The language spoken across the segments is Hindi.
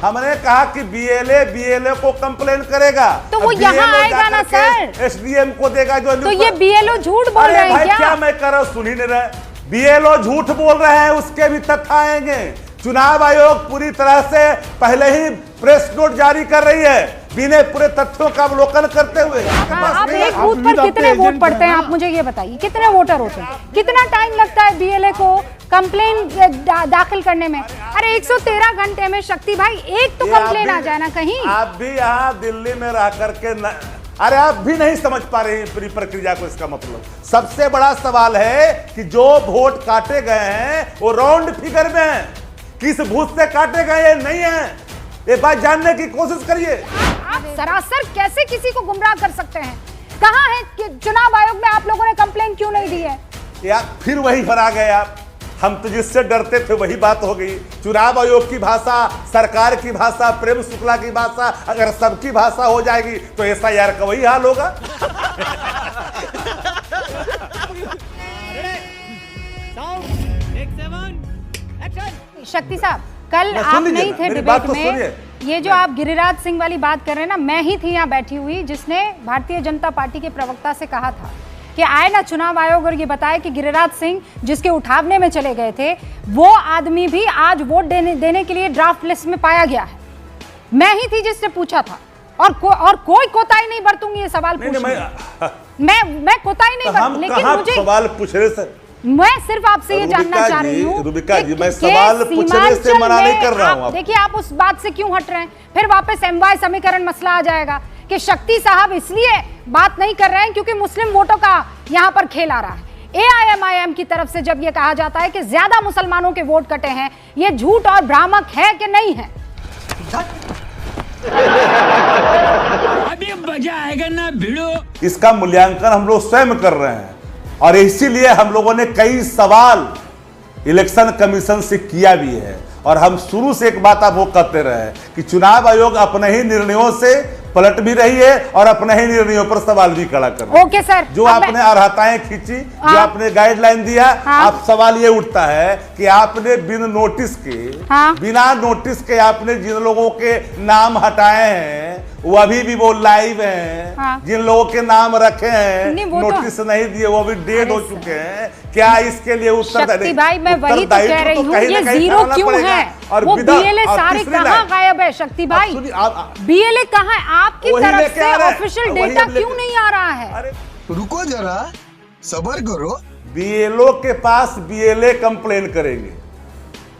हमने कहा कि बीएलए को कंप्लेन करेगा तो वो यहाँ आएगा ना सर, एसडीएम को देगा जो। तो ये बीएलओ झूठ बोल रहे हैं क्या मैं कर रहा हूँ, सुन ही नहीं रहे। बीएलओ झूठ बोल रहे हैं, उसके भी तथ्य आएंगे। चुनाव आयोग पूरी तरह से पहले ही प्रेस नोट जारी कर रही है बिना पूरे तथ्यों का अवलोकन करते हुए। आप एक बूथ पर कितने वोट पड़ते हैं, आप मुझे ये बताइए, कितने वोटर होते हैं, कितना टाइम लगता है बीएलए को कंप्लेन दाखिल करने में? अरे 113 घंटे में शक्ति भाई एक तो कंप्लेन आ जाए ना कहीं। आप भी यहाँ दिल्ली में रह करके अरे आप भी नहीं समझ पा रहे पूरी प्रक्रिया को। इसका मतलब सबसे बड़ा सवाल है कि जो वोट काटे गए हैं वो राउंड फिगर में है, किस बूथ से काटे गए नहीं है, ये बात जानने की कोशिश करिए। आप सरासर कैसे किसी को गुमराह कर सकते हैं? कहाँ है कि चुनाव आयोग में आप लोगों ने कंप्लेन क्यों नहीं दी है? यार फिर वही पर आ गए आप। हम तो जिससे डरते थे वही बात हो गई। चुनाव आयोग की भाषा, सरकार की भाषा, प्रेम शुक्ला की भाषा, अगर सबकी भाषा हो जाएगी तो एसआईआर का वही हाल होगा। शक्ति साहब, कल आप नहीं थे डिबेट में, ये जो आप गिरिराज सिंह वाली बात कर रहे हैं ना, मैं ही थी यहाँ बैठी हुई जिसने भारतीय जनता पार्टी के प्रवक्ता से कहा था कि आए ना चुनाव आयोग और ये बताए कि गिरिराज सिंह जिसके उठावने में चले गए थे वो आदमी भी आज वोट देने के लिए ड्राफ्ट लिस्ट में पाया गया है। मैं ही थी जिससे पूछा था और कोई कोताही नहीं बरतूंगी ये सवाल पूछने में। मैं कोताही नहीं बरतूंगी, लेकिन मुझे सवाल पूछ रहे सर, मैं सिर्फ आपसे ये जानना चाह रही हूँ रुबिका जी, मैं सवाल पूछने से मना नहीं कर रहा हूँ। देखिए आप उस बात से क्यों हट रहे हैं, फिर वापस एमवाय समीकरण मसला आ जाएगा कि शक्ति साहब इसलिए बात नहीं कर रहे हैं क्योंकि मुस्लिम वोटों का यहाँ पर खेल आ रहा है। एआईएमआईएम की तरफ से जब ये कहा जाता है कि ज्यादा मुसलमानों के वोट कटे हैं, ये झूठ और भ्रामक है कि नहीं है? अभी मजा आएगा ना भिड़ो। इसका मूल्यांकन हम लोग स्वयं कर रहे हैं और इसीलिए हम लोगों ने कई सवाल इलेक्शन कमीशन से किया भी है। और हम शुरू से एक बात आप वो कहते रहे कि चुनाव आयोग अपने ही निर्णयों से पलट भी रही है और अपने ही निर्णयों पर सवाल भी खड़ा कर रही है। ओके सर, जो आपने अर्हताएं खींची, जो आपने गाइडलाइन दिया, आप सवाल ये उठता है कि आपने बिना नोटिस के आपने जिन लोगों के नाम हटाए हैं वो अभी भी वो लाइव हैं, जिन लोगों के नाम रखे हैं नोटिस नहीं दिए वो भी डेड हो चुके हैं। क्या इसके लिए उत्तर भाई मैं वही तो कह रही हूँ, ये जीरो क्यों है? और वो बीएलए सारे कहाँ गायब है? शक्ति भाई बीएलए कहाँ है? आपकी तरफ से ऑफिशियल डेटा क्यों नहीं आ रहा है? रुको जरा, सब्र करो। बीएलओ के पास बीएलए कंप्लेन करेंगे,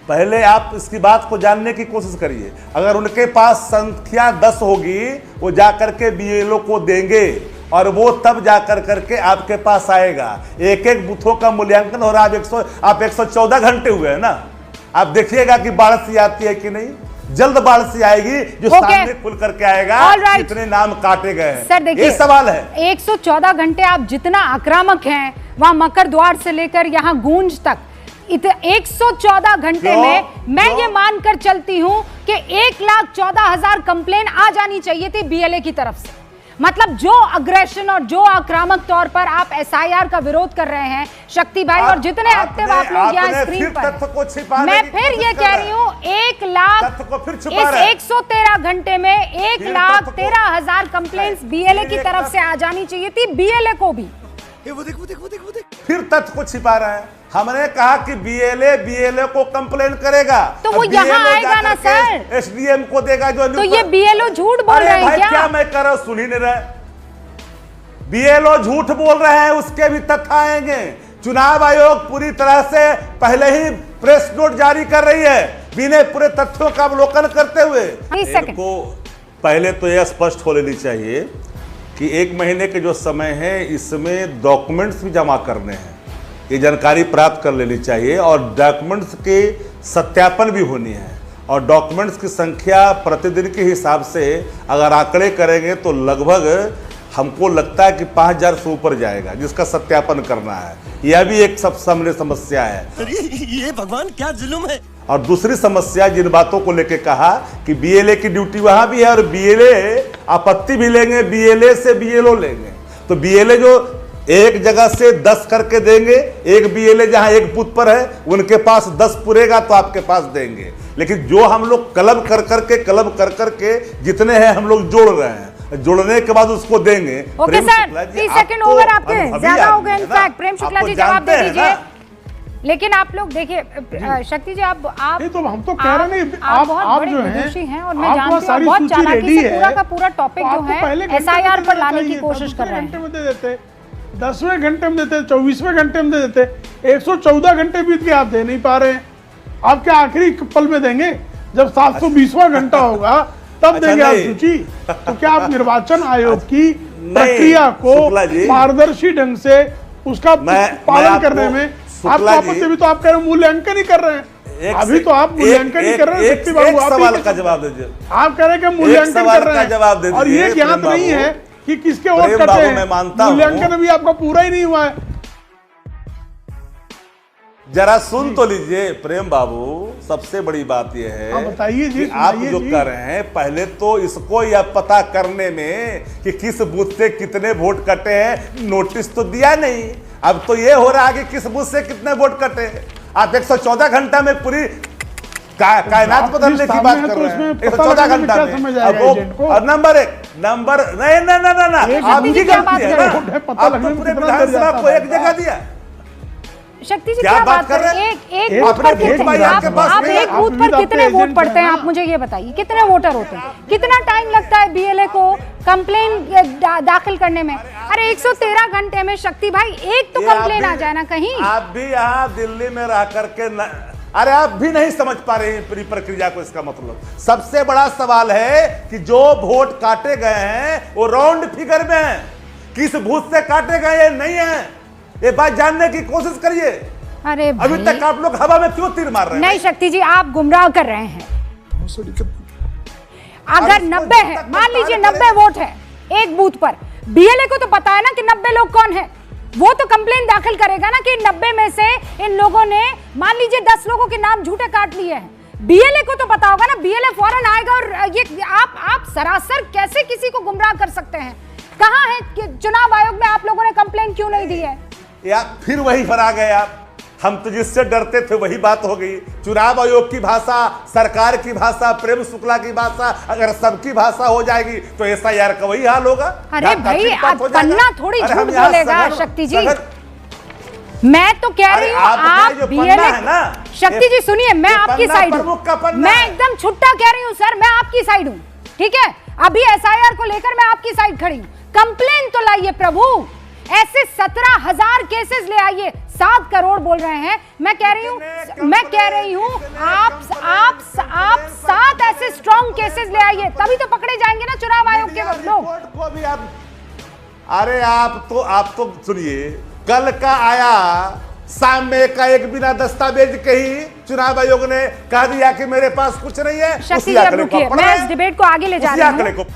पहले आप इसकी बात को जानने की कोशिश करिए। अगर उनके पास संख्या 10 होगी वो जाकर के बीएलओ को देंगे और वो तब जाकर करके आपके पास आएगा। एक एक बूथों का मूल्यांकन हो रहा है। आप 114 घंटे हुए हैं ना, आप देखिएगा कि बाढ़ आती है कि नहीं। जल्द बाढ़ सी आएगी जो सामने खुल करके आएगा कितने नाम काटे गए हैं। सर देखिए, ये सवाल है। 114 घंटे आप जितना आक्रामक हैं, वहां मकर द्वार से लेकर यहाँ गूंज तक 114 घंटे में मैं ये मानकर चलती हूं कि 1,14,000 कंप्लेन आ जानी चाहिए थी बीएलए की तरफ से। मतलब जो अग्रेशन और जो आक्रामक तौर पर आप एसआईआर का विरोध कर रहे हैं शक्ति भाई, और जितने एक्टिव आप लोग यहाँ स्क्रीन पर, मैं फिर ये कह रही हूँ 113 घंटे में 1,13,000 कंप्लेंट्स बीएलए की तरफ से आ जानी चाहिए थी, बीएलए को भी। वो देख। फिर तथ्य को छिपा रहा है। हमने कहा कि बीएलए को कंप्लेन करेगा, तो वो यहाँ आएगा ना सर, एसडीएम को देगा जो। तो ये बीएलओ झूठ बोल रहे हैं क्या मैं कर रहा हूं, सुन ही नहीं रहे। बीएलओ झूठ बोल रहे हैं, उसके भी तथ्य आएंगे। चुनाव आयोग पूरी तरह से पहले ही प्रेस नोट जारी कर रही है बिना पूरे तथ्यों का अवलोकन करते हुए। इनको पहले तो यह स्पष्ट हो लेनी चाहिए कि 1 महीने के जो समय है इसमें डॉक्यूमेंट्स भी जमा करने हैं, ये जानकारी प्राप्त कर लेनी चाहिए और डॉक्यूमेंट्स के सत्यापन भी होनी है। और डॉक्यूमेंट्स की संख्या प्रतिदिन के हिसाब से अगर आंकड़े करेंगे तो लगभग हमको लगता है कि 5,000 से ऊपर जाएगा, जिसका सत्यापन करना है। यह भी एक सब सामने समस्या है। ये भगवान क्या जुल्म है। और दूसरी समस्या जिन बातों को लेके कहा कि बीएलए की ड्यूटी वहां भी है और बीएलए आपत्ति भी लेंगे, बीएलए से बीएलओ लेंगे, तो बीएलए जो एक जगह से 10 करके देंगे, एक बीएलए जहां एक बूथ पर है उनके पास 10 पुरेगा तो आपके पास देंगे। लेकिन जो हम लोग क्लब कर करके जितने हैं हम लोग जोड़ रहे हैं, जोड़ने के बाद उसको देंगे। ओके सर, 30 सेकंड ओवर आपके ज्यादा हो गए। इनफैक्ट प्रेम शुक्ला जी जवाब दे दीजिए। लेकिन आप लोग देखिए, शक्ति जी आप नहीं तो हम तो कह रहे नहीं, आप बहुत बड़े विदुषी हैं और मैं जानती हूँ बहुत चालाकी से पूरा का पूरा टॉपिक जो है एसआईआर पर लाने की कोशिश कर रहे हैं। में दे देते, 10वें घंटे में देते, 24वें घंटे में दे देते, 114 घंटे बीत के आप दे नहीं पा रहे हैं। आप क्या आखिरी पल में देंगे? जब 720वां घंटा होगा तब देंगे आप सूची। तो क्या आप निर्वाचन आयोग की प्रक्रिया को पारदर्शी ढंग से उसका पालन करने में भी तो आप कह रहे मूल्यांकन ही कर रहे हैं। अभी तो आप मूल्यांकन ही कर रहे हैं। एक सवाल का जवाब दीजिए। आप कह रहे हैं कि मूल्यांकन कर रहे हैं और ये ज्ञात नहीं है कि किसके वोट कटे हैं। मूल्यांकन अभी आपका पूरा ही नहीं हुआ है। जरा सुन तो लीजिए प्रेम बाबू, सबसे बड़ी बात यह है बताइए जी, आप जो कर रहे हैं, पहले तो इसको यह पता करने में कि किस बूथ से कितने वोट कटे हैं नोटिस तो दिया नहीं। अब तो ये हो रहा है कि किस बूथ से कितने वोट कटे। आप 114 घंटा में पूरी कायनात बदलने की बात कर रहे हैं। 114 घंटा में अब वो नंबर एक नंबर नहीं आपकी गलती है ना। आप तो पूरे विधानसभा को एक जगह दिया। शक्ति जी क्या बात कर रहे हैं? एक बूथ पर कितने आप एक बूथ पर कितने वोट पड़ते हैं? आप मुझे ये बताइए, कितने वोटर होते हैं? कितना टाइम लगता है बीएलए को कंप्लेन दाखिल करने में? अरे 113 घंटे में शक्ति भाई एक तो कंप्लेन आ जाए ना कहीं। आप भी यहाँ दिल्ली में रह करके अरे आप भी नहीं समझ पा रहे हैं पूरी प्रक्रिया को। इसका मतलब सबसे बड़ा सवाल है कि जो वोट काटे गए हैं वो राउंड फिगर में है, किस बूथ से काटे गए नहीं है, ये बात जानने की कोशिश करिए। अरे अभी तक आप लोग हवा में क्यों तीर मार रहे हैं? नहीं शक्ति जी, आप गुमराह कर रहे हैं। अगर 90 है, मान लीजिए 90 वोट है एक बूथ पर, बीएलए को तो पता है ना कि 90 लोग कौन है। वो तो कंप्लेन दाखिल करेगा ना कि 90 में से इन लोगों ने मान लीजिए 10 लोगों के नाम झूठे काट लिए हैं। बीएलए को तो पता होगा ना, बीएलए फौरन आएगा। और ये आप सरासर कैसे किसी को गुमराह कर सकते हैं? कहां है कि चुनाव आयोग में आप लोगों ने कंप्लेन क्यों नहीं दी है? या फिर वही पर आ गए आप। हम तो जिससे डरते थे वही बात हो गई। चुनाव आयोग की भाषा, सरकार की भाषा, प्रेम शुक्ला की भाषा, अगर सबकी भाषा हो जाएगी तो एसआईआर का वही हाल होगा। अरे भाई पन्ना थोड़ी झूठ बोलेगा शक्ति जी। मैं तो कह रही हूँ आप बीएलए शक्ति जी सुनिए, मैं आपकी साइड हूँ। मैं एकदम छुट्टा कह रही हूँ सर, मैं आपकी साइड हूँ। ठीक है, अभी एसआईआर को लेकर मैं आपकी साइड खड़ी हूँ। कंप्लेन तो लाइए प्रभु, ऐसे 17,000 केसेस ले आइए। 7 करोड़ बोल रहे हैं। मैं कह रही हूँ आप 7 ऐसे स्ट्रॉन्ग केसेस ले आइए, तभी तो पकड़े जाएंगे ना चुनाव आयोग के लोग। अरे आप तो सुनिए, कल का आया शाम में का एक बिना दस्तावेज के ही चुनाव आयोग ने कह दिया कि मेरे पास कुछ नहीं है। शक्ति जी अब रुकिए, मैं इस डिबेट को आगे ले जा रही हूँ।